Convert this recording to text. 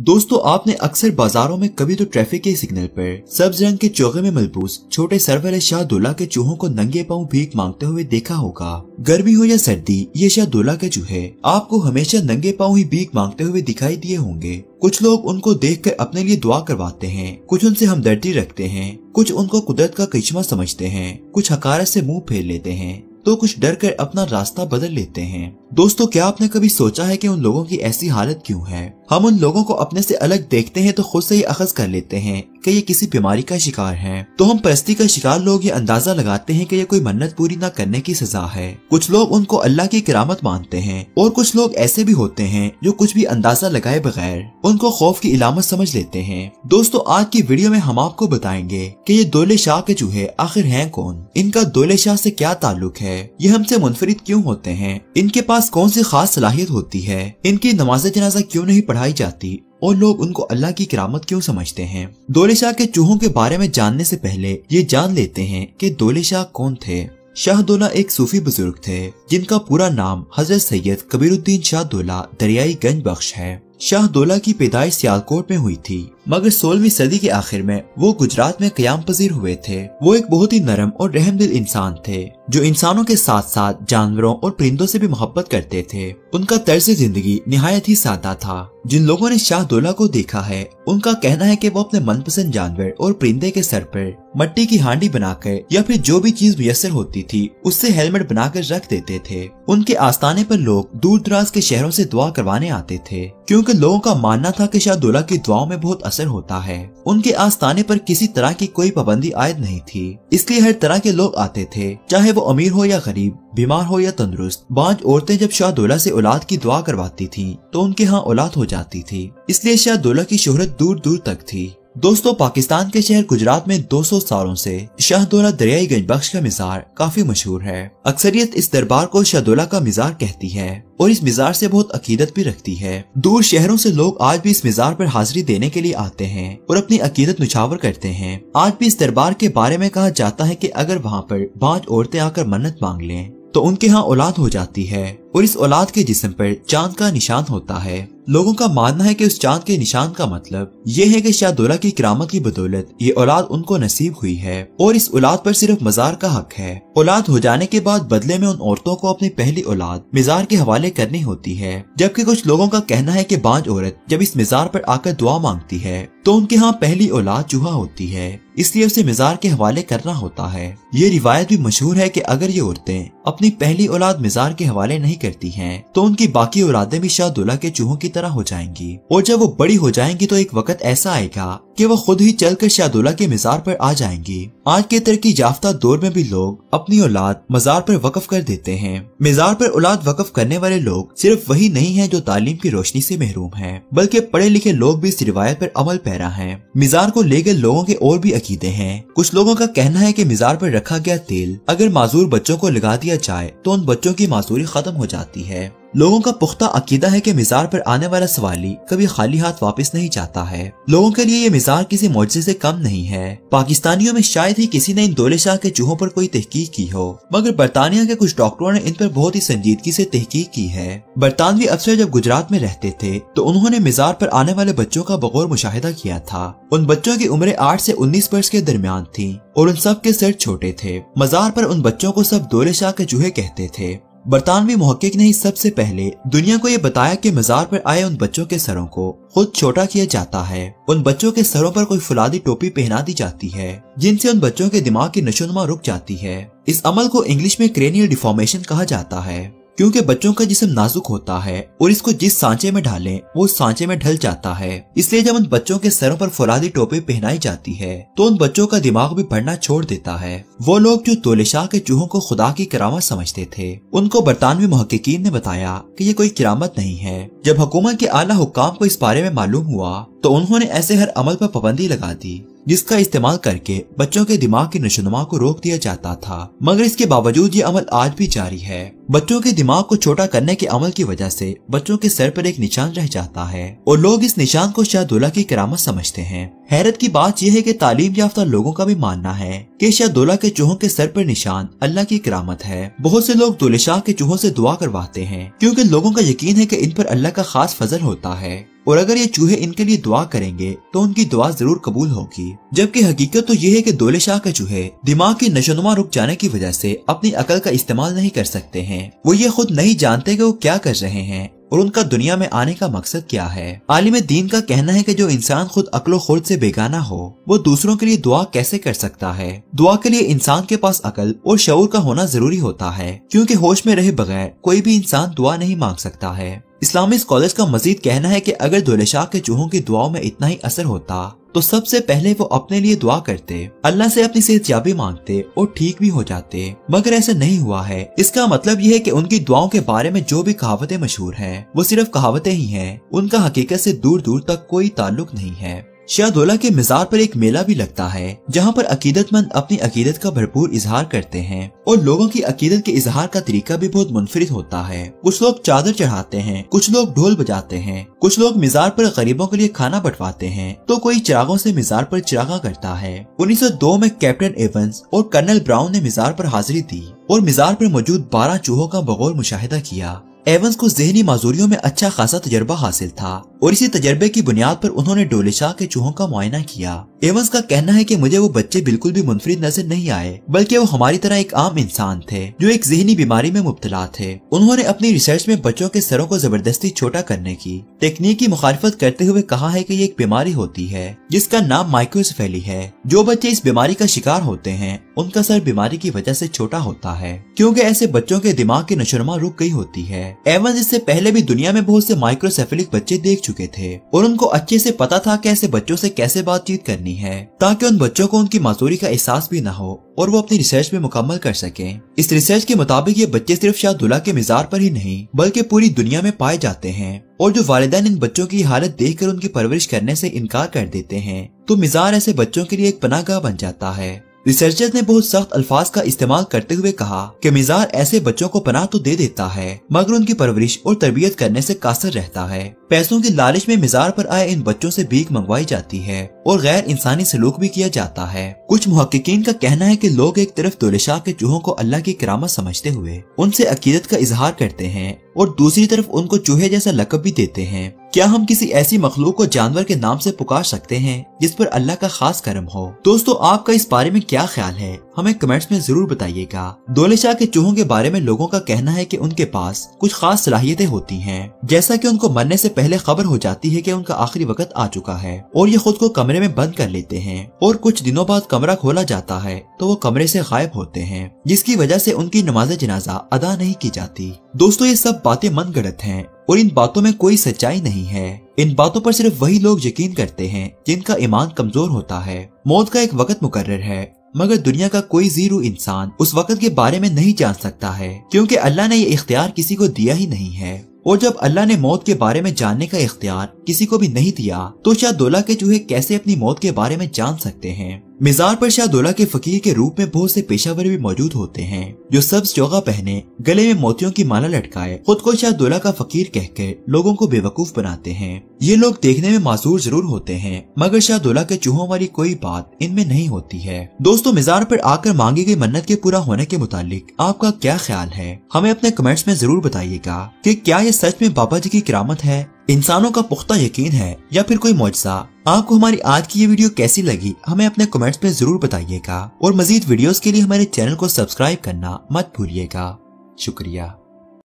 दोस्तों, आपने अक्सर बाजारों में कभी तो ट्रैफिक के सिग्नल पर सब्ज रंग के चोगे में मलबूस छोटे सर वाले शाहदोला के चूहों को नंगे पांव भीख मांगते हुए देखा होगा। गर्मी हो या सर्दी, ये शाहदोला के चूहे आपको हमेशा नंगे पांव ही भीख मांगते हुए दिखाई दिए होंगे। कुछ लोग उनको देखकर अपने लिए दुआ करवाते हैं, कुछ उनसे हमदर्दी रखते हैं, कुछ उनको कुदरत का करिश्मा समझते हैं, कुछ हकारत से मुंह फेर लेते हैं, तो कुछ डर कर अपना रास्ता बदल लेते हैं। दोस्तों, क्या आपने कभी सोचा है कि उन लोगों की ऐसी हालत क्यों है? हम उन लोगों को अपने से अलग देखते हैं तो खुद से ही अखज़ कर लेते हैं कि ये किसी बीमारी का शिकार हैं। तो हम परस्ती का शिकार लोग ये अंदाजा लगाते हैं कि ये कोई मन्नत पूरी न करने की सजा है। कुछ लोग उनको अल्लाह की करामत मानते हैं और कुछ लोग ऐसे भी होते हैं जो कुछ भी अंदाजा लगाए बगैर उनको खौफ की इलामत समझ लेते हैं। दोस्तों, आज की वीडियो में हम आपको बताएंगे कि ये दौले शाह के चूहे आखिर हैं कौन, इनका दौले शाह से क्या ताल्लुक है, ये हमसे मुनफरिद क्यों होते हैं, इनके पास कौन सी खास सलाहियत होती है, इनकी नमाज जनाजा क्यों नहीं पढ़ाई जाती और लोग उनको अल्लाह की करामत क्यों समझते हैं। दौले शाह के चूहों के बारे में जानने से पहले ये जान लेते हैं कि दौले शाह कौन थे। शाहदौला एक सूफी बुजुर्ग थे जिनका पूरा नाम हजरत सैयद कबीरुद्दीन शाहदौला दरियाई गंज बख्श है। शाहदौला की पैदाइश सियालकोट में हुई थी, मगर 16वीं सदी के आखिर में वो गुजरात में क़याम पजीर हुए थे। वो एक बहुत ही नरम और रहमदिल इंसान थे जो इंसानों के साथ साथ जानवरों और परिंदों से भी मोहब्बत करते थे। उनका तर्ज जिंदगी निहायत ही सादा था। जिन लोगों ने शाहदौला को देखा है उनका कहना है कि वो अपने मनपसंद जानवर और परिंदे के सर पर मट्टी की हांडी बनाकर या फिर जो भी चीज मुयस्सर होती थी उससे हेलमेट बनाकर रख देते थे। उनके आस्थाने पर लोग दूर दराज के शहरों से दुआ करवाने आते थे क्योंकि लोगों का मानना था कि शाहदौला की दुआओं में बहुत असर होता है। उनके आस्थाने पर किसी तरह की कोई पाबंदी आयद नहीं थी, इसलिए हर तरह के लोग आते थे, चाहे वो अमीर हो या गरीब, बीमार हो या तंदुरुस्त। बांझ औरतें जब शाहदौला से औलाद की दुआ करवाती थीं, तो उनके यहाँ औलाद हो जाती थी, इसलिए शाहदौला की शोहरत दूर दूर तक थी। दोस्तों, पाकिस्तान के शहर गुजरात में 200 सालों से शाहदौला दरियाई गंज बख्श का मिज़ार काफी मशहूर है। अक्सरियत इस दरबार को शाहदौला का मिज़ार कहती है और इस मिज़ार से बहुत अकीदत भी रखती है। दूर शहरों से लोग आज भी इस मिज़ार पर हाजिरी देने के लिए आते हैं और अपनी अकीदत निछावर करते हैं। आज भी इस दरबार के बारे में कहा जाता है कि अगर वहाँ पर बांझ औरतें आकर मन्नत मांग लें तो उनके यहाँ औलाद हो जाती है और इस औलाद के जिस्म पर चांद का निशान होता है। लोगों का मानना है कि उस चांद के निशान का मतलब ये है कि शाहदौला की करामत की बदौलत ये औलाद उनको नसीब हुई है और इस औलाद पर सिर्फ मज़ार का हक है। औलाद हो जाने के बाद बदले में उन औरतों को अपनी पहली औलाद मिज़ार के हवाले करनी होती है। जबकि कुछ लोगों का कहना है कि बांझ औरत जब इस मिज़ार पर आकर दुआ मांगती है तो उनके यहाँ पहली औलाद चूहा होती है, इसलिए उसे मिज़ार के हवाले करना होता है। ये रिवायत भी मशहूर है कि अगर ये औरतें अपनी पहली औलाद मिज़ार के हवाले नहीं करती हैं तो उनकी बाकी औलादें भी शाहदौला के चूहों की तरह हो जाएंगी और जब वो बड़ी हो जाएंगी तो एक वक्त ऐसा आएगा कि वो खुद ही चलकर शाहदौला के मिज़ार पर आ जाएंगी। आज के तरक्की याफ्ता दौर में भी लोग अपनी औलाद मज़ार पर वक्फ कर देते हैं। मिज़ार पर औलाद वक्फ करने वाले लोग सिर्फ वही नहीं है जो तालीम की रोशनी से महरूम हैं, बल्कि पढ़े लिखे लोग भी इस रिवायत पर अमल पैरा हैं। मिज़ार को ले गए लोगों के और भी अकीदे हैं। कुछ लोगों का कहना है कि मिज़ार पर रखा गया तेल अगर माजूर बच्चों को लगा दिया जाए तो उन बच्चों की माजूरी खत्म हो जाती है। लोगों का पुख्ता अकीदा है कि मिज़ार पर आने वाला सवाली कभी खाली हाथ वापस नहीं जाता है। लोगों के लिए ये मिज़ार किसी मौजज़े से कम नहीं है। पाकिस्तानियों में शायद ही किसी ने इन दौले शाह के चूहों पर कोई तहकीक की हो, मगर बरतानिया के कुछ डॉक्टरों ने इन पर बहुत ही संजीदगी से तहकीक की है। बरतानवी अफसर जब गुजरात में रहते थे तो उन्होंने मिज़ार पर आने वाले बच्चों का बगौर मुशाहिदा किया था। उन बच्चों की उम्रें 8 से 19 वर्ष के दरमियान थी और उन सब के सर छोटे थे। मज़ार पर उन बच्चों को सब दौले शाह के चूहे कहते थे। बरतानवी मुहक्किक ने सबसे पहले दुनिया को ये बताया कि मज़ार पर आए उन बच्चों के सरों को खुद छोटा किया जाता है। उन बच्चों के सरों पर कोई फुलादी टोपी पहना दी जाती है जिनसे उन बच्चों के दिमाग की नशोनुमा रुक जाती है। इस अमल को इंग्लिश में क्रेनियल डिफॉर्मेशन कहा जाता है क्योंकि बच्चों का जिस्म नाजुक होता है और इसको जिस सांचे में डालें वो उस सांचे में ढल जाता है। इसलिए जब उन बच्चों के सरों पर फौलादी टोपी पहनाई जाती है तो उन बच्चों का दिमाग भी पढ़ना छोड़ देता है। वो लोग जो दौले शाह के चूहों को खुदा की करामत समझते थे उनको बरतानवी मुहक्किकीन ने बताया कि ये कोई करामत नहीं है। जब हुकूमत के आला हुक्काम को इस बारे में मालूम हुआ तो उन्होंने ऐसे हर अमल पर पाबंदी लगा दी जिसका इस्तेमाल करके बच्चों के दिमाग की नशोनुमा को रोक दिया जाता था, मगर इसके बावजूद ये अमल आज भी जारी है। बच्चों के दिमाग को छोटा करने के अमल की वजह से बच्चों के सर पर एक निशान रह जाता है और लोग इस निशान को शाहदौला की करामत समझते हैं। हैरत की बात यह है कि तालीम याफ्ता लोगों का भी मानना है कि शाहदौला के चूहों के सर पर निशान अल्लाह की करामत है। बहुत से लोग दौले शाह के चूहों से दुआ करवाते हैं क्योंकि लोगों का यकीन है कि इन पर अल्लाह का खास फजल होता है। और अगर ये चूहे इनके लिए दुआ करेंगे तो उनकी दुआ जरूर कबूल होगी। जबकि हकीकत तो ये है कि दोले शाह के चूहे दिमाग की नशोनुमा रुक जाने की वजह से अपनी अकल का इस्तेमाल नहीं कर सकते हैं। वो ये खुद नहीं जानते कि वो क्या कर रहे हैं और उनका दुनिया में आने का मकसद क्या है। आलिम दीन का कहना है कि जो इंसान खुद अक्लो खुर्द से बेगाना हो वो दूसरों के लिए दुआ कैसे कर सकता है। दुआ के लिए इंसान के पास अकल और शऊर का होना जरूरी होता है, क्योंकि होश में रहे बगैर कोई भी इंसान दुआ नहीं मांग सकता है। इस्लामी स्कॉलर्स का मजीद कहना है कि अगर दोले शाह के चूहों की दुआओं में इतना ही असर होता तो सबसे पहले वो अपने लिए दुआ करते, अल्लाह से अपनी सेहतयाबी मांगते और ठीक भी हो जाते, मगर ऐसा नहीं हुआ है। इसका मतलब यह है कि उनकी दुआओं के बारे में जो भी कहावतें मशहूर हैं वो सिर्फ कहावतें ही हैं, उनका हकीकत से दूर दूर तक कोई ताल्लुक नहीं है। शाह दौला के मज़ार पर एक मेला भी लगता है जहाँ पर अकीदतमंद अपनी अकीदत का भरपूर इजहार करते हैं और लोगों की अकीदत के इजहार का तरीका भी बहुत मुनफरिद होता है। कुछ लोग चादर चढ़ाते हैं, कुछ लोग ढोल बजाते हैं, कुछ लोग मज़ार पर गरीबों के लिए खाना बंटवाते हैं, तो कोई चिरागों से मज़ार पर चिरागा करता है। 1902 में कैप्टन एवंस और कर्नल ब्राउन ने मज़ार पर हाजिरी दी और मज़ार पर मौजूद 12 चूहों का बगौर मुशाहिदा किया। एवंस को ज़हनी माजूरियों में अच्छा खासा तजर्बा हासिल था और इसी तजर्बे की बुनियाद पर उन्होंने डोले शाह के चूहों का मुआयना किया। एवंस का कहना है कि मुझे वो बच्चे बिल्कुल भी मुनफरिद नजर नहीं आए, बल्कि वो हमारी तरह एक आम इंसान थे जो एक ज़हनी बीमारी में मुब्तला थे। उन्होंने अपनी रिसर्च में बच्चों के सरों को जबरदस्ती छोटा करने की टेक्निक की मुखालिफत करते हुए कहा है कि ये एक बीमारी होती है जिसका नाम माइक्रोसेफेली है। जो बच्चे इस बीमारी का शिकार होते हैं उनका सर बीमारी की वजह से छोटा होता है, क्योंकि ऐसे बच्चों के दिमाग की नशोनुमा रुक गई होती है। एवंस इससे पहले भी दुनिया में बहुत से माइक्रोसेफेलिक बच्चे देख चुके थे और उनको अच्छे से पता था कि ऐसे बच्चों से कैसे बातचीत करनी है ताकि उन बच्चों को उनकी माजूरी का एहसास भी न हो और वो अपनी रिसर्च में मुकम्मल कर सकें। इस रिसर्च के मुताबिक ये बच्चे सिर्फ शाह दुला के मज़ार पर ही नहीं बल्कि पूरी दुनिया में पाए जाते हैं और जो वालिदैन इन बच्चों की हालत देखकर उनकी परवरिश करने से इनकार कर देते हैं तो मज़ार ऐसे बच्चों के लिए एक पनाहगाह बन जाता है। रिसर्चर्स ने बहुत सख्त अल्फाज का इस्तेमाल करते हुए कहा कि मज़ार ऐसे बच्चों को पनाह तो दे देता है मगर उनकी परवरिश और तरबियत करने से कासर रहता है। पैसों की लालच में मज़ार पर आए इन बच्चों से भीख मंगवाई जाती है और गैर इंसानी सलूक भी किया जाता है। कुछ मुहक्किकीन का कहना है कि लोग एक तरफ दोले शाह के चूहों को अल्लाह की करामत समझते हुए उनसे अकीदत का इजहार करते हैं और दूसरी तरफ उनको चूहे जैसा लक़ब भी देते हैं। क्या हम किसी ऐसी मखलूक को जानवर के नाम से पुकार सकते हैं जिस पर अल्लाह का खास करम हो? दोस्तों, आपका इस बारे में क्या ख्याल है? हमें कमेंट्स में जरूर बताइएगा। दोले शाह के चूहों के बारे में लोगों का कहना है कि उनके पास कुछ खास सलाहियतें होती हैं, जैसा कि उनको मरने से पहले खबर हो जाती है कि उनका आखिरी वक्त आ चुका है और ये खुद को कमरे में बंद कर लेते हैं और कुछ दिनों बाद कमरा खोला जाता है तो वो कमरे से गायब होते हैं, जिसकी वजह से उनकी नमाज जनाजा अदा नहीं की जाती। दोस्तों, ये सब बातें मनगढ़ंत हैं और इन बातों में कोई सच्चाई नहीं है। इन बातों पर सिर्फ वही लोग यकीन करते हैं जिनका ईमान कमजोर होता है। मौत का एक वक्त मुकर्रर है मगर दुनिया का कोई जीरो इंसान उस वक्त के बारे में नहीं जान सकता है, क्योंकि अल्लाह ने ये इख्तियार किसी को दिया ही नहीं है। और जब अल्लाह ने मौत के बारे में जानने का इख्तियार किसी को भी नहीं दिया तो शाह दौला के चूहे कैसे अपनी मौत के बारे में जान सकते हैं? मज़ार पर शाह दौला के फकीर के रूप में बहुत से पेशावर भी मौजूद होते हैं जो सब्ज चोगा पहने, गले में मोतियों की माला लटकाए, खुद को शाह दौला का फकीर कहकर लोगों को बेवकूफ बनाते हैं। ये लोग देखने में मासूर जरूर होते हैं मगर शाह दौला के चूहों वाली कोई बात इनमें नहीं होती है। दोस्तों, मज़ार पर आकर मांगी गई मन्नत के पूरा होने के मुतालिक आपका क्या ख्याल है? हमें अपने कमेंट्स में जरूर बताइएगा कि क्या ये सच में बाबा जी की करामत है, इंसानों का पुख्ता यकीन है या फिर कोई मौजज़ा। आपको हमारी आज की ये वीडियो कैसी लगी हमें अपने कमेंट्स में जरूर बताइएगा और मजीद वीडियोस के लिए हमारे चैनल को सब्सक्राइब करना मत भूलिएगा। शुक्रिया।